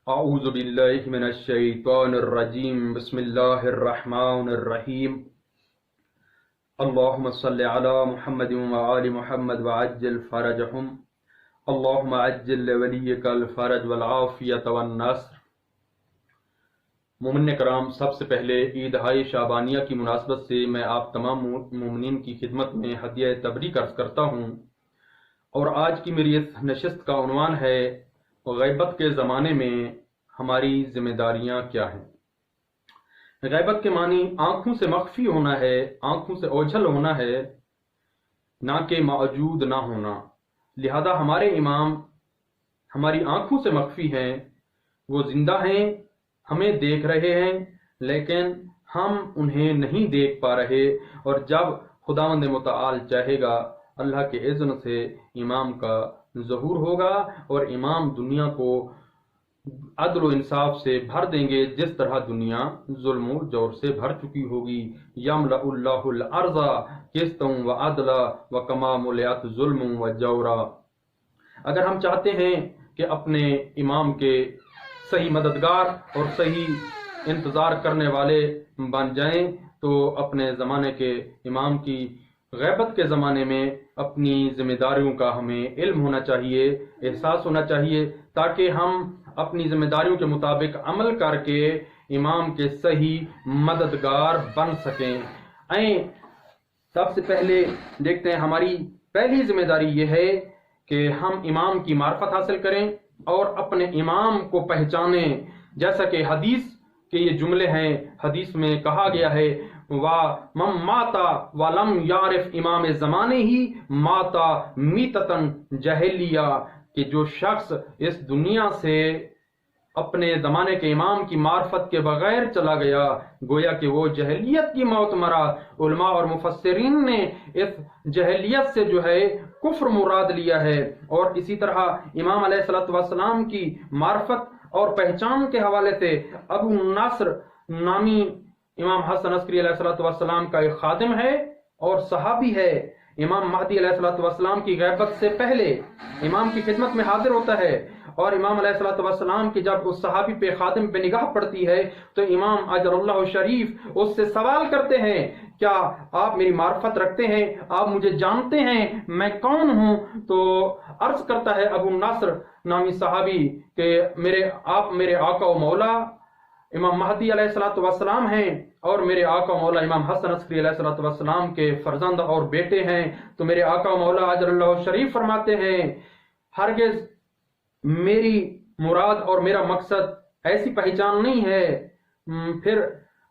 اعوذ باللہ من الشیطان الرجیم بسم اللہ الرحمن الرحیم اللہم صلی علی محمد وآل محمد وعجل فرجہم اللہم عجل لولیک الفرج والعافیت والنصر۔ مومن کرام، سب سے پہلے عید ہائے شعبانیہ کی مناسبت سے میں آپ تمام مومنین کی خدمت میں ہدیہ تبریک عرض کرتا ہوں، اور آج کی میری اس نشست کا عنوان ہے غیبت کے زمانے میں ہماری ذمہ داریاں کیا ہیں۔ غیبت کے معنی آنکھوں سے مخفی ہونا ہے، آنکھوں سے اوجھل ہونا ہے، نہ کہ موجود نہ ہونا۔ لہذا ہمارے امام ہماری آنکھوں سے مخفی ہیں، وہ زندہ ہیں، ہمیں دیکھ رہے ہیں، لیکن ہم انہیں نہیں دیکھ پا رہے، اور جب خداوند متعال چاہے گا اللہ کے اذن سے امام کا ظہور ہوگا، اور امام دنیا کو عدل و انصاف سے بھر دیں گے جس طرح دنیا ظلم و جور سے بھر چکی ہوگی۔ یملأ اللہ الارض قسطا وعدلا وکما ملئت ظلم و جورا۔ اگر ہم چاہتے ہیں کہ اپنے امام کے صحیح مددگار اور صحیح انتظار کرنے والے بن جائیں، تو اپنے زمانے کے امام کی غیبت کے زمانے میں اپنی ذمہ داریوں کا ہمیں علم ہونا چاہیے، احساس ہونا چاہیے، تاکہ ہم اپنی ذمہ داریوں کے مطابق عمل کر کے امام کے صحیح مددگار بن سکیں۔ سب سے پہلے دیکھتے ہیں، ہماری پہلی ذمہ داری یہ ہے کہ ہم امام کی معرفت حاصل کریں اور اپنے امام کو پہچانیں، جیسا کہ حدیث کے یہ جملے ہیں۔ حدیث میں کہا گیا ہے وَمَن مَاتَ وَلَمْ يَعْرِفْ امام زمانے ہی مَاتَ مِیتَةً جَاہِلیَّۃً، کہ جو شخص اس دنیا سے اپنے زمانے کے امام کی معرفت کے بغیر چلا گیا، گویا کہ وہ جہلیت کی موت مرا۔ علماء اور مفسرین نے اس جہلیت سے جو ہے کفر مراد لیا ہے، اور اسی طرح امام علیہ السلام کی معرفت اور پہچان کے حوالے سے ابو نصر نامی امام حسن عسکری علیہ السلام کا ایک خادم ہے اور صحابی ہے۔ امام مہدی علیہ السلام کی غیبت سے پہلے امام کی خدمت میں حاضر ہوتا ہے، اور امام علیہ السلام کی جب اس صحابی پہ خادم پہ نگاہ پڑتی ہے تو امام اجر اللہ شریف اس سے سوال کرتے ہیں، کیا آپ میری معرفت رکھتے ہیں؟ آپ مجھے جانتے ہیں میں کون ہوں؟ تو عرض کرتا ہے ابو نصر نامی صحابی کہ آپ میرے آقا و مولا امام مہدی علیہ السلام ہیں، اور میرے آقا و مولا امام حسن عسکری علیہ السلام کے فرزند اور بیٹے ہیں۔ تو میرے آقا و مولا اجر اللہ شریف فرماتے ہیں، ہرگز میری مراد اور میرا مقصد ایسی پہچان نہیں ہے۔ پھر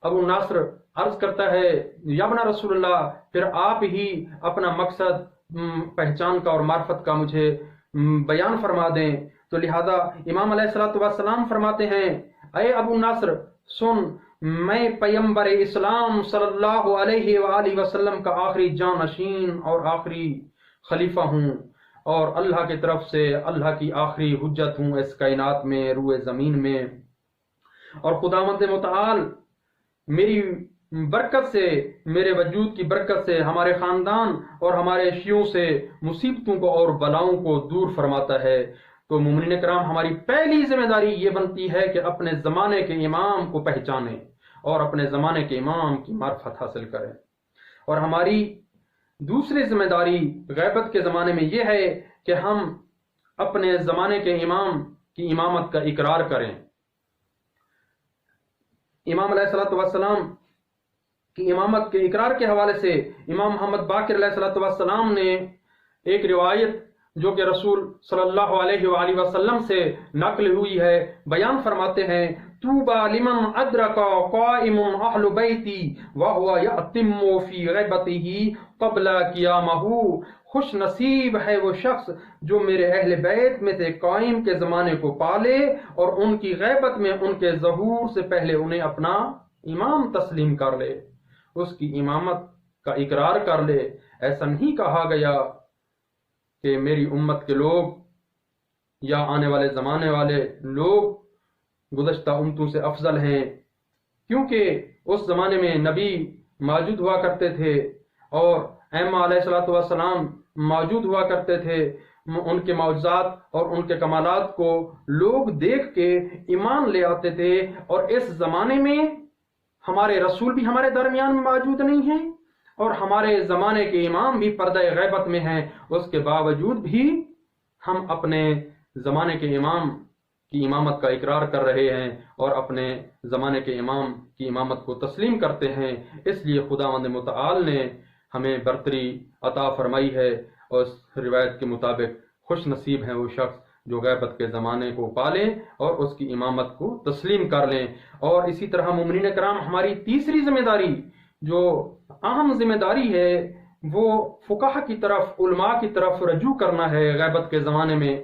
ابو نصر عرض کرتا ہے، یا ابن رسول اللہ، پھر آپ ہی اپنا مقصد پہچان کا اور معرفت کا مجھے بیان فرما دیں۔ تو لہذا امام علیہ السلام فرماتے ہیں، اے ابو نصر سن، میں پیغمبر اسلام صلی اللہ علیہ وآلہ وسلم کا آخری جانشین اور آخری خلیفہ ہوں، اور اللہ کی طرف سے اللہ کی آخری حجت ہوں اس کائنات میں، روئے زمین میں، اور خداوند متعال میری برکت سے، میرے وجود کی برکت سے ہمارے خاندان اور ہمارے شیعوں سے مصیبتوں کو اور بلاؤں کو دور فرماتا ہے۔ تو مومنین کرام، ہماری پہلی ذمہ داری یہ بنتی ہے کہ اپنے زمانے کے امام کو پہچانیں اور اپنے زمانے کے امام کی معرفت حاصل کریں۔ اور ہماری دوسری ذمہ داری غیبت کے زمانے میں یہ ہے کہ ہم اپنے زمانے کے امام کی امامت کا اقرار کریں۔ امام علیہ السلام کی امامت کے اقرار کے حوالے سے امام محمد باقر علیہ السلام نے ایک روایت جو کہ رسول صلی اللہ علیہ وآلہ وسلم سے نقل ہوئی ہے بیان فرماتے ہیں، طوبى لمن ادرک قائم اہل بیتی وهو یتم فی غیبته قبل قیامہ، خوش نصیب ہے وہ شخص جو میرے اہل بیت میں سے قائم کے زمانے کو پالے اور ان کی غیبت میں ان کے ظہور سے پہلے انہیں اپنا امام تسلیم کر لے، اس کی امامت کا اقرار کر لے۔ ایسا نہیں کہا گیا کہ میری امت کے لوگ یا آنے والے زمانے والے لوگ گزشتہ امتوں سے افضل ہیں، کیونکہ اس زمانے میں نبی موجود ہوا کرتے تھے اور ائمہ علیہ السلام موجود ہوا کرتے تھے، ان کے معجزات اور ان کے کمالات کو لوگ دیکھ کے ایمان لے آتے تھے، اور اس زمانے میں ہمارے رسول بھی ہمارے درمیان میں موجود نہیں ہیں اور ہمارے زمانے کے امام بھی پردہ غیبت میں ہیں، اس کے باوجود بھی ہم اپنے زمانے کے امام کی امامت کا اقرار کر رہے ہیں اور اپنے زمانے کے امام کی امامت کو تسلیم کرتے ہیں۔ اس لیے خداوند متعال نے ہمیں برتری عطا فرمائی ہے، اور اس روایت کے مطابق خوش نصیب ہیں وہ شخص جو غیبت کے زمانے کو پالیں اور اس کی امامت کو تسلیم کر لیں۔ اور اسی طرح مومنین کرام، ہماری تیسری ذمہ داری جو اہم ذمہ داری ہے وہ فقہا کی طرف، علماء کی طرف رجوع کرنا ہے غیبت کے زمانے میں۔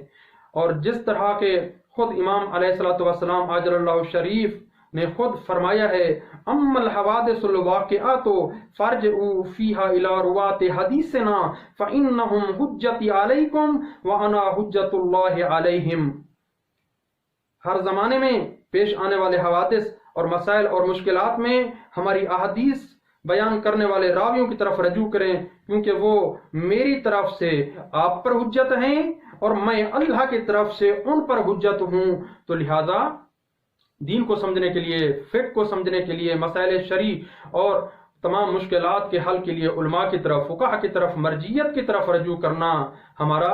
اور جس طرح کے خود امام علیہ الصلوۃ والسلام عاجل اللہ شریف نے خود فرمایا ہے، اما الحوادث الواقعات فارجعوا فيها الى رواه حدیثنا فانهم حجتی علیکم وانا حجت اللہ علیہم۔ ہر زمانے میں پیش آنے والے حوادث اور مسائل اور مشکلات میں ہماری احادیث بیان کرنے والے راویوں کی طرف رجوع کریں، کیونکہ وہ میری طرف سے آپ پر حجت ہیں اور میں اللہ کی طرف سے ان پر حجت ہوں۔ تو لہذا دین کو سمجھنے کے لیے، فقہ کو سمجھنے کے لیے، مسائل شرعی اور تمام مشکلات کے حل کے لیے علماء کی طرف، فقہا کی طرف، مرجعیت کی طرف رجوع کرنا ہمارا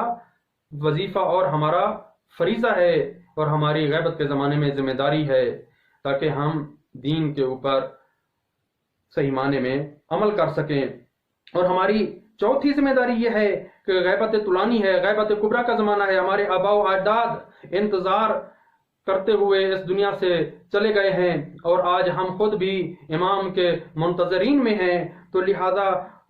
وظیفہ اور ہمارا فریضہ ہے اور ہماری غیبت کے زمانے میں ذمہ داری ہے، تاکہ ہم دین کے اوپر صحیح معنی میں عمل کر سکیں۔ اور ہماری چوتھی ذمہ داری یہ ہے کہ غیبت طولانی ہے، غیبت کبریٰ کا زمانہ ہے۔ ہمارے آباء و اجداد انتظار کرتے ہوئے اس دنیا سے چلے گئے ہیں اور آج ہم خود بھی امام کے منتظرین میں ہیں، تو لہذا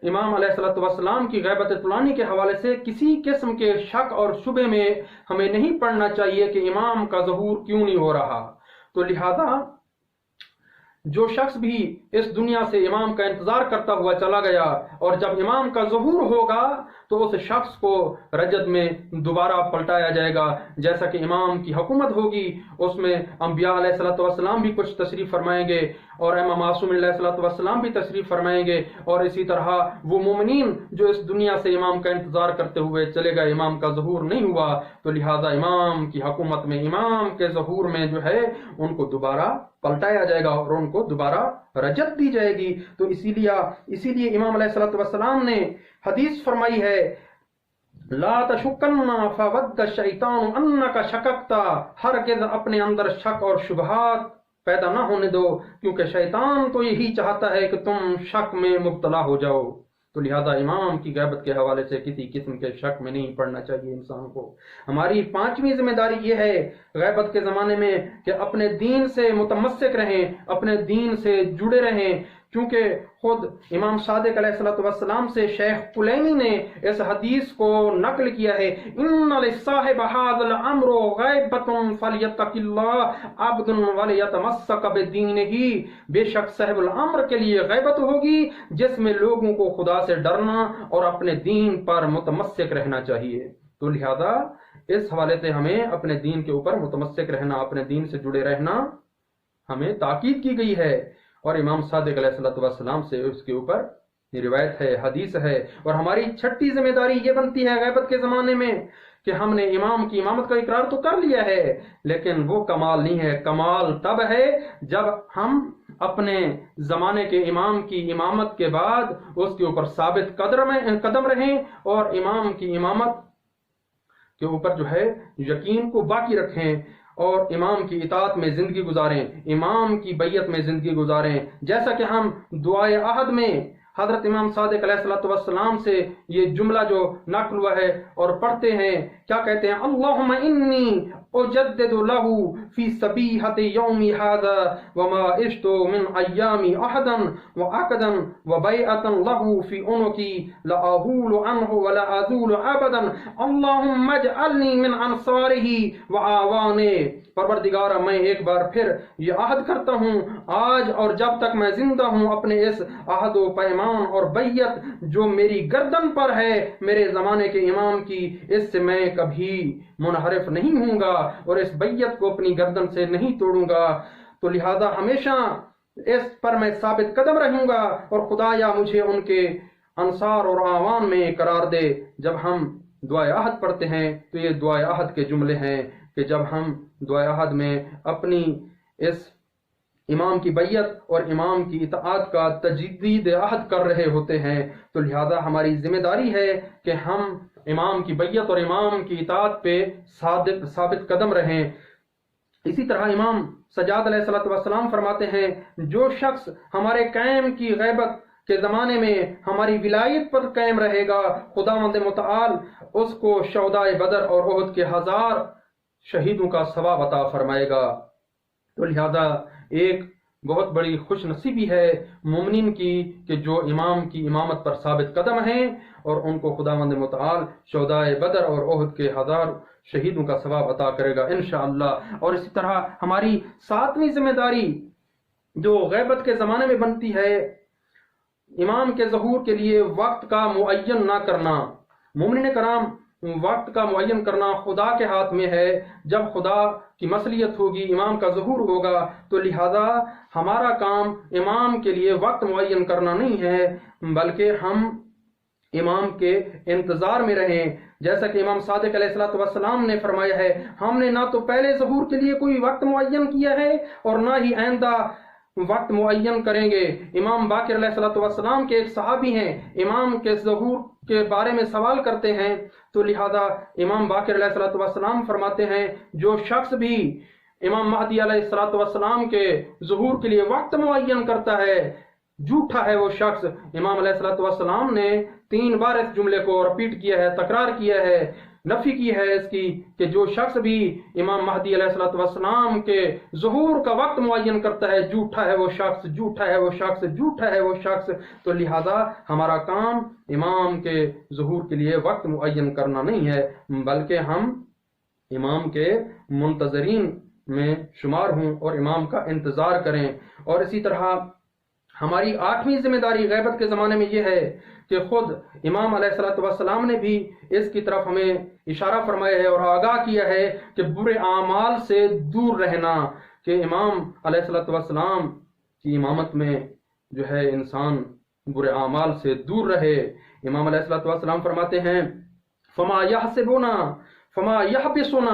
امام علیہ الصلوۃ والسلام کی غیبت طولانی کے حوالے سے کسی قسم کے شک اور شبہ میں ہمیں نہیں پڑنا چاہیے کہ امام کا ظہور کیوں نہیں ہو رہا۔ تو لہذا جو شخص بھی اس دنیا سے امام کا انتظار کرتا ہوا چلا گیا، اور جب امام کا ظہور ہوگا تو اس شخص کو رجب میں دوبارہ پلٹایا جائے گا، جیسا کہ امام کی حکومت ہوگی، اس میں انبیاء علیہ الصلوۃ والسلام بھی کچھ تشریف فرمائیں گے اور امام معصوم علیہ الصلوۃ والسلام بھی تشریف فرمائیں گے، اور اسی طرح وہ مومنین جو اس دنیا سے امام کا انتظار کرتے ہوئے چلے گئے، امام کا ظہور نہیں ہوا، تو لہذا امام کی حکومت میں، امام کے ظہور میں جو ہے ان کو دوبارہ پلٹایا جائے گا اور ان کو دوبارہ رجت دی جائے گی۔ تو اسی لیے امام علیہ الصلوۃ والسلام نے حدیث فرمائی ہے، لا تشکن فود الشیطان انک شککتا، ہرگز اپنے اندر شک اور شبہات پیدا نہ ہونے دو، کیونکہ شیطان تو یہی چاہتا ہے کہ تم شک میں مبتلا ہو جاؤ۔ تو لہذا امام کی غیبت کے حوالے سے کسی قسم کے شک میں نہیں پڑنا چاہیے انسان کو۔ ہماری پانچویں ذمہ داری یہ ہے غیبت کے زمانے میں کہ اپنے دین سے متمسک رہیں، اپنے دین سے جڑے رہیں، کیونکہ خود امام صادق علیہ الصلوۃ والسلام سے شیخ کلینی نے اس حدیث کو نقل کیا ہے، ان لصاحب هذا الامر غیبۃ فلیتق اللہ عبد ولیتمسک بدینہ، بے شک صاحب الامر کے لیے غیبت ہوگی جس میں لوگوں کو خدا سے ڈرنا اور اپنے دین پر متمسک رہنا چاہیے۔ تو لہذا اس حوالے سے ہمیں اپنے دین کے اوپر متمسک رہنا، اپنے دین سے جڑے رہنا ہمیں تاکید کی گئی ہے، اور امام صادق علیہ الصلوۃ والسلام سے اس کے اوپر یہ روایت ہے، حدیث ہے۔ اور ہماری چھٹی ذمہ داری یہ بنتی ہے غیبت کے زمانے میں کہ ہم نے امام کی امامت کا اقرار تو کر لیا ہے، لیکن وہ کمال نہیں ہے۔ کمال تب ہے جب ہم اپنے زمانے کے امام کی امامت کے بعد اس کے اوپر ثابت قدم رہیں اور امام کی امامت کے اوپر جو ہے یقین کو باقی رکھیں اور امام کی اطاعت میں زندگی گزاریں، امام کی بیعت میں زندگی گزاریں، جیسا کہ ہم دعائے عہد میں حضرت امام صادق علیہ الصلوۃ والسلام سے یہ جملہ جو نقل ہوا ہے اور پڑھتے ہیں، کیا کہتے ہیں؟ اللہم انی اجدد له فی صبیحۃ یومی ھذا وما عشت من ایامی احدا وعقدا وبیعۃ له فی عنقی لا احول عنہ ولا ازول ابدا اللہم اجعلنی من انصارہ وعوانہ۔ پروردگارہ، میں ایک بار پھر یہ عہد کرتا ہوں آج اور جب تک میں زندہ ہوں، اپنے اس عہد و پیمان اور بیعت جو میری گردن پر ہے میرے زمانے کے امام کی، اس سے میں کبھی منحرف نہیں ہوں گا اور اس بیعت کو اپنی گردن سے نہیں توڑوں گا۔ تو لہذا ہمیشہ اس پر میں ثابت قدم رہوں گا، اور خدایا مجھے ان کے انصار اور اعوان میں قرار دے۔ جب ہم دعائے عہد پڑھتے ہیں تو یہ دعائے عہد کے جملے ہیں کہ جب ہم دعائے عہد میں اپنی اس امام کی بیعت اور امام کی اطاعت کا تجدید عہد کر رہے ہوتے ہیں، تو لہذا ہماری ذمہ داری ہے کہ ہم امام کی بیعت اور امام کی اطاعت پہ ثابت قدم رہیں۔ اسی طرح امام سجاد علیہ السلام فرماتے ہیں، جو شخص ہمارے قائم کی غیبت کے زمانے میں ہماری ولایت پر قائم رہے گا، خداوند متعال اس کو شہدائے بدر اور احد کے 1000 شہیدوں کا ثواب عطا فرمائے گا۔ تو لہذا ایک بہت بڑی خوش نصیبی ہے مومنین کی کہ جو امام کی امامت پر ثابت قدم ہیں اور ان کو خداوند متعال شہدائے بدر اور احد کے 1000 شہیدوں کا ثواب عطا کرے گا انشاءاللہ۔ اور اسی طرح ہماری 7ویں ذمہ داری جو غیبت کے زمانے میں بنتی ہے، امام کے ظہور کے لیے وقت کا معین نہ کرنا۔ مومنین کرام، وقت کا معین کرنا خدا کے ہاتھ میں ہے۔ جب خدا کی مصلیت ہوگی، امام کا ظہور ہوگا، تو لہذا ہمارا کام امام کے لیے وقت معین کرنا نہیں ہے، بلکہ ہم امام کے انتظار میں رہیں۔ جیسا کہ امام صادق علیہ السلام نے فرمایا ہے، ہم نے نہ تو پہلے ظہور کے لیے کوئی وقت معین کیا ہے اور نہ ہی آئندہ وقت معین کریں گے۔ امام باقر علیہ السلام کے ایک صحابی ہیں، امام کے ظہور کے بارے میں سوال کرتے ہیں، تو لہذا امام باقر علیہ السلام فرماتے ہیں، جو شخص بھی امام مہدی علیہ السلام کے ظہور کے لیے وقت معین کرتا ہے، جھوٹا ہے وہ شخص۔ امام علیہ السلام نے 3 بار اس جملے کو رپیٹ کیا ہے، تکرار کیا ہے، نفی کی ہے اس کی کہ جو شخص بھی امام مہدی علیہ السلام کے ظہور کا وقت معین کرتا ہے، جھوٹا ہے وہ شخص، جھوٹا ہے وہ شخص، جھوٹا ہے وہ شخص۔ تو لہذا ہمارا کام امام کے ظہور کے لیے وقت معین کرنا نہیں ہے، بلکہ ہم امام کے منتظرین میں شمار ہوں اور امام کا انتظار کریں۔ اور اسی طرح ہماری 8ویں ذمہ داری غیبت کے زمانے میں یہ ہے کہ خود امام علیہ السلام نے بھی اس کی طرف ہمیں اشارہ فرمایا ہے اور آگاہ کیا ہے کہ برے اعمال سے دور رہنا، کہ امام علیہ السلام کی امامت میں جو ہے انسان برے اعمال سے دور رہے۔ امام علیہ السلام فرماتے ہیں، فما یحسبونا فما یحبسنا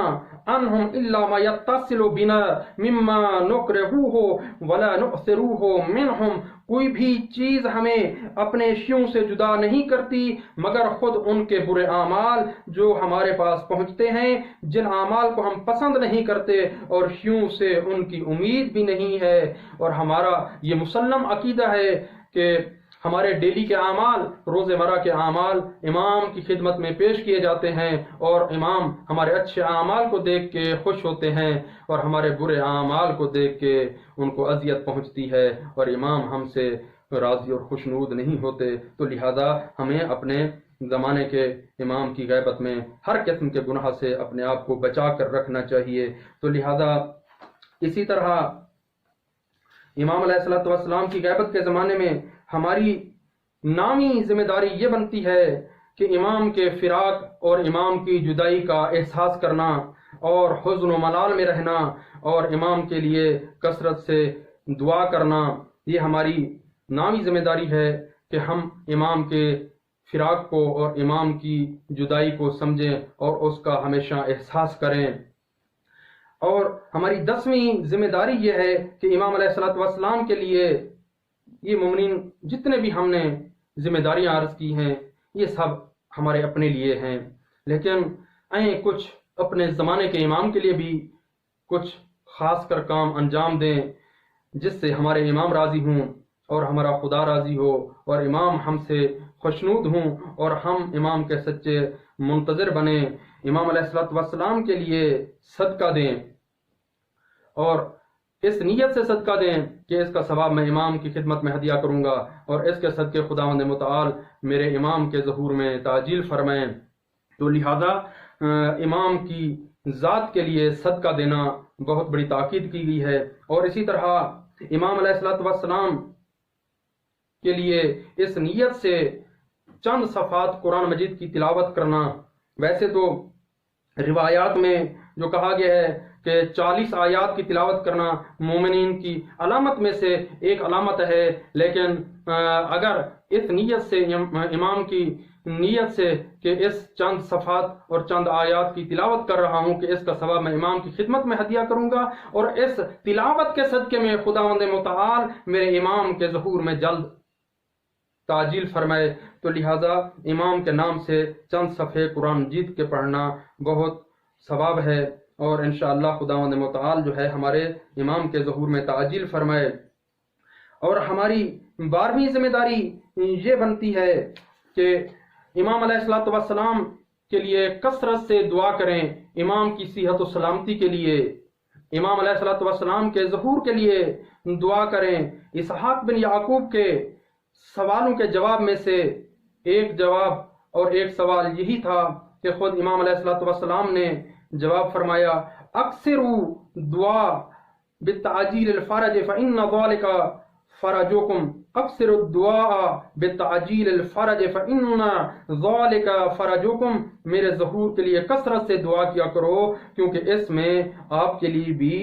عنہم الا ما یتصل بنا مما نکرہوہ ولا نؤثروہ منہم، کوئی بھی چیز ہمیں اپنے شیوں سے جدا نہیں کرتی مگر خود ان کے برے اعمال جو ہمارے پاس پہنچتے ہیں، جن اعمال کو ہم پسند نہیں کرتے اور شیوں سے ان کی امید بھی نہیں ہے۔ اور ہمارا یہ مسلم عقیدہ ہے کہ ہمارے ڈیلی کے اعمال، روزمرہ کے اعمال امام کی خدمت میں پیش کیے جاتے ہیں، اور امام ہمارے اچھے اعمال کو دیکھ کے خوش ہوتے ہیں اور ہمارے برے اعمال کو دیکھ کے ان کو اذیت پہنچتی ہے، اور امام ہم سے راضی اور خوشنود نہیں ہوتے۔ تو لہذا ہمیں اپنے زمانے کے امام کی غیبت میں ہر قسم کے گناہ سے اپنے آپ کو بچا کر رکھنا چاہیے۔ تو لہذا اسی طرح امام علیہ السلام کی غیبت کے زمانے میں ہماری 9ویں ذمہ داری یہ بنتی ہے کہ امام کے فراق اور امام کی جدائی کا احساس کرنا اور حزن و ملال میں رہنا اور امام کے لیے کثرت سے دعا کرنا، یہ ہماری 9ویں ذمہ داری ہے کہ ہم امام کے فراق کو اور امام کی جدائی کو سمجھیں اور اس کا ہمیشہ احساس کریں۔ اور ہماری 10ویں ذمہ داری یہ ہے کہ امام علیہ السلام کے لیے یہ مومنین جتنے بھی ہم نے ذمہ داریاں عرض کی ہیں یہ سب ہمارے اپنے لیے ہیں، لیکن کچھ اپنے زمانے کے امام کے لیے بھی کچھ خاص کر کام انجام دیں جس سے ہمارے امام راضی ہوں اور ہمارا خدا راضی ہو اور امام ہم سے خوشنود ہوں اور ہم امام کے سچے منتظر بنیں۔ امام علیہ السلام کے لیے صدقہ دیں اور اس نیت سے صدقہ دیں کہ اس کا ثواب میں امام کی خدمت میں ہدیہ کروں گا اور اس کے صدقے خداوند متعال میرے امام کے ظہور میں تعجیل فرمائیں۔ تو لہذا امام کی ذات کے لیے صدقہ دینا بہت بڑی تاکید کی گئی ہے۔ اور اسی طرح امام علیہ السلام کے لیے اس نیت سے چند صفحات قرآن مجید کی تلاوت کرنا، ویسے تو روایات میں جو کہا گیا ہے کہ 40 آیات کی تلاوت کرنا مومنین کی علامت میں سے ایک علامت ہے، لیکن اگر اس نیت سے امام کی نیت سے کہ اس چند صفحات اور چند آیات کی تلاوت کر رہا ہوں کہ اس کا ثواب میں امام کی خدمت میں ہدیہ کروں گا، اور اس تلاوت کے صدقے میں خداوند متعال میرے امام کے ظہور میں جلد تعجیل فرمائے۔ تو لہذا امام کے نام سے چند صفحے قرآن مجید کے پڑھنا بہت ثواب ہے، اور انشاءاللہ خداوند متعال جو ہے ہمارے امام کے ظہور میں تعجیل فرمائے۔ اور ہماری 12ویں ذمہ داری یہ بنتی ہے کہ امام علیہ الصلوۃ والسلام کے لیے کثرت سے دعا کریں، امام کی صحت و سلامتی کے لیے، امام علیہ الصلوۃ والسلام کے ظہور کے لیے دعا کریں۔ اسحاق بن یعقوب کے سوالوں کے جواب میں سے ایک جواب اور ایک سوال یہی تھا کہ خود امام علیہ الصلوۃ والسلام نے جواب فرمایا، اکثروا دعا بالتعجیل الفرج فإن ذلك فرجكم، اکثر الدعاء بالتعجیل الفرج فإن ذلك فرجكم، میرے ظہور کے لیے کثرت سے دعا کیا کرو کیونکہ اس میں آپ کے لیے بھی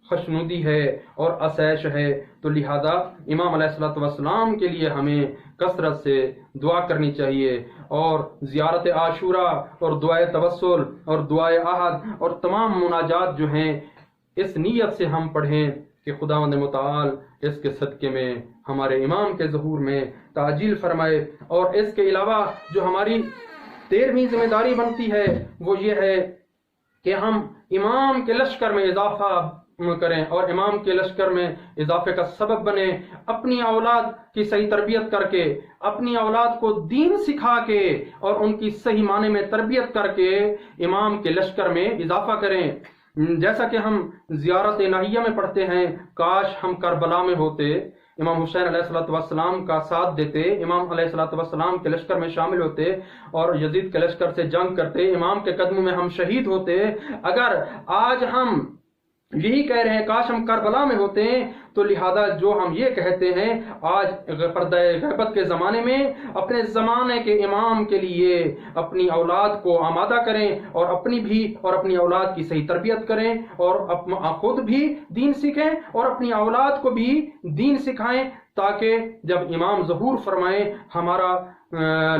خوشنودی ہے اور آسائش ہے۔ تو لہذا امام علیہ الصلوۃ والسلام کے لیے ہمیں کثرت سے دعا کرنی چاہیے، اور زیارت عاشورہ اور دعائے توسل اور دعائے عہد اور تمام مناجات جو ہیں اس نیت سے ہم پڑھیں کہ خداوند متعال اس کے صدقے میں ہمارے امام کے ظہور میں تعجیل فرمائے۔ اور اس کے علاوہ جو ہماری 13ویں ذمہ داری بنتی ہے وہ یہ ہے کہ ہم امام کے لشکر میں اضافہ کریں اور امام کے لشکر میں اضافے کا سبب بنے، اپنی اولاد کی صحیح تربیت کر کے، اپنی اولاد کو دین سکھا کے اور ان کی صحیح معنی میں تربیت کر کے امام کے لشکر میں اضافہ کریں۔ جیسا کہ ہم زیارت ناہیہ میں پڑھتے ہیں، کاش ہم کربلا میں ہوتے، امام حسین علیہ الصلوۃ والسلام کا ساتھ دیتے، امام علیہ الصلوۃ والسلام کے لشکر میں شامل ہوتے اور یزید کے لشکر سے جنگ کرتے، امام کے قدموں میں ہم شہید ہوتے۔ اگر آج ہم یہی کہہ رہے ہیں کاش ہم کربلا میں ہوتے ہیں، تو لہذا جو ہم یہ کہتے ہیں آج پردہ غیبت کے زمانے میں اپنے زمانے کے امام کے لیے اپنی اولاد کو آمادہ کریں اور اپنی بھی اور اپنی اولاد کی صحیح تربیت کریں اور خود بھی دین سیکھیں اور اپنی اولاد کو بھی دین سکھائیں، تاکہ جب امام ظہور فرمائیں ہمارا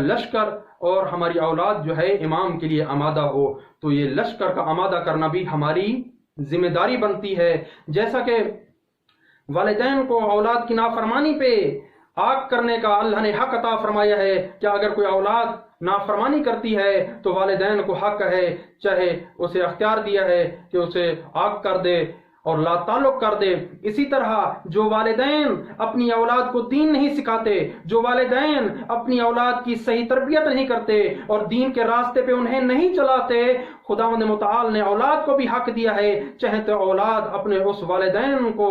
لشکر اور ہماری اولاد جو ہے امام کے لیے آمادہ ہو۔ تو یہ لشکر کا آمادہ کرنا بھی ہماری ذمہ داری بنتی ہے۔ جیسا کہ والدین کو اولاد کی نافرمانی پہ آگ کرنے کا اللہ نے حق عطا فرمایا ہے، کیا اگر کوئی اولاد نافرمانی کرتی ہے تو والدین کو حق ہے، چاہے اسے اختیار دیا ہے کہ اسے آگ کر دے اور لا تعلق کر دے۔ اسی طرح جو والدین اپنی اولاد کو دین نہیں سکھاتے، جو والدین اپنی اولاد کی صحیح تربیت نہیں کرتے اور دین کے راستے پہ انہیں نہیں چلاتے، خداوند متعال نے اولاد کو بھی حق دیا ہے، چاہے تو اولاد اپنے اس والدین کو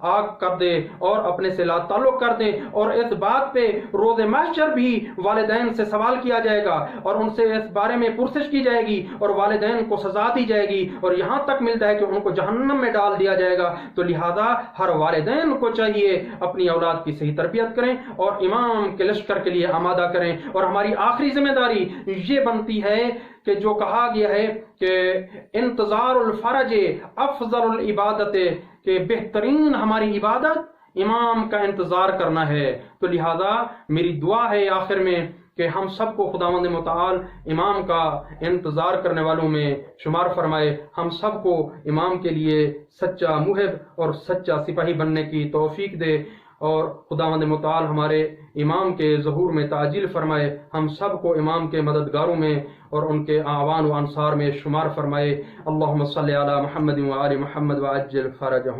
آگ کر دے اور اپنے سے لا تعلق کر دے، اور اس بات پہ روز محشر بھی والدین سے سوال کیا جائے گا اور ان سے اس بارے میں پرسش کی جائے گی اور والدین کو سزا دی جائے گی، اور یہاں تک ملتا ہے کہ ان کو جہنم میں ڈال دیا جائے گا۔ تو لہذا ہر والدین کو چاہیے اپنی اولاد کی صحیح تربیت کریں اور امام کے لشکر کے لیے آمادہ کریں۔ اور ہماری آخری ذمہ داری یہ بنتی ہے کہ جو کہا گیا ہے کہ انتظار الفرج افضل العبادت، کہ بہترین ہماری عبادت امام کا انتظار کرنا ہے۔ تو لہذا میری دعا ہے آخر میں کہ ہم سب کو خداوند متعال امام کا انتظار کرنے والوں میں شمار فرمائے، ہم سب کو امام کے لیے سچا محب اور سچا سپاہی بننے کی توفیق دے، اور خداوند متعال ہمارے امام کے ظہور میں تعجیل فرمائے، ہم سب کو امام کے مددگاروں میں اور ان کے اعوان و انصار میں شمار فرمائے۔ اللہم صلی علی محمد و آل محمد وعجل فرجہم۔